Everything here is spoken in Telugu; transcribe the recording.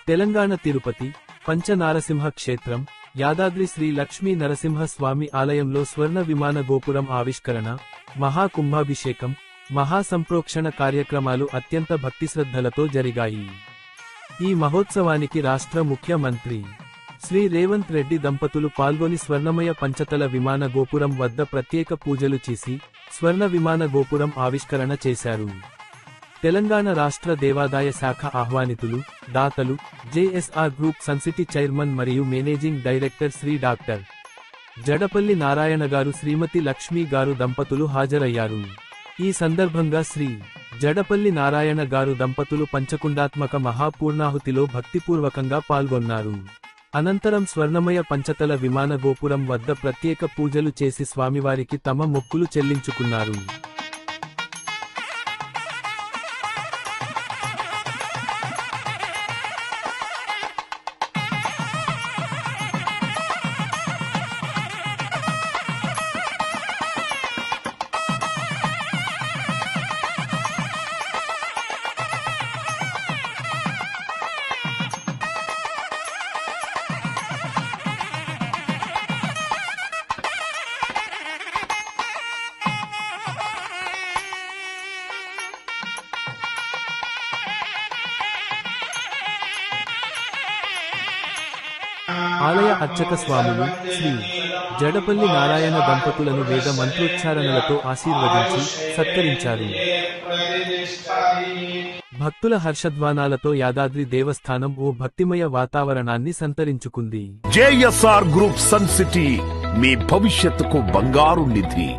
తెలంగాణ తిరుపతి పంచనారసింహ క్షేత్రం యాదాద్రి శ్రీ లక్ష్మీ నరసింహ స్వామి ఆలయంలో స్వర్ణ విమాన గోపురం ఆవిష్కరణ, మహాకుంభాభిషేకం, మహాసంప్రోక్షణ కార్యక్రమాలు అత్యంత భక్తిశ్రద్ధలతో జరిగాయి. ఈ మహోత్సవానికి రాష్ట్ర ముఖ్యమంత్రి శ్రీ రేవంత్ రెడ్డి దంపతులు పాల్గొని స్వర్ణమయ పంచతల విమాన గోపురం వద్ద ప్రత్యేక పూజలు చేసి స్వర్ణ విమాన గోపురం ఆవిష్కరణ చేశారు. తెలంగాణ రాష్ట్ర దేవాదాయ శాఖ ఆహ్వానితులు, దాతలు, జేఎస్ఆర్ గ్రూప్ సన్సిటీ చైర్మన్ మరియు managing director Shri doctor Jadapalli Narayana garu, Shrimati Lakshmi గారు దంపతులు హాజరయ్యారు. ఈ సందర్భంగా శ్రీ జడపల్లి నారాయణ గారు దంపతులు పంచకుండాత్మక మహాపూర్ణాహుతిలో భక్తిపూర్వకంగా పాల్గొన్నారు. అనంతరం స్వర్ణమయ పంచతల విమాన గోపురం వద్ద ప్రత్యేక పూజలు చేసి స్వామివారికి తమ మొక్కులు చెల్లించుకున్నారు. ఆలయ అర్చక స్వాములు శ్రీ జడపల్లి నారాయణ దంపతులను వేద మంత్రోచ్చారణలతో ఆశీర్వదించి సత్కరించారు. భక్తుల హర్షధ్వానాలతో యాదాద్రి దేవస్థానం ఓ భక్తిమయ వాతావరణాన్ని సంతరించుకుంది. జేఎస్ఆర్ గ్రూప్ సన్ సిటీ, మీ భవిష్యత్తుకు బంగారు నిధి.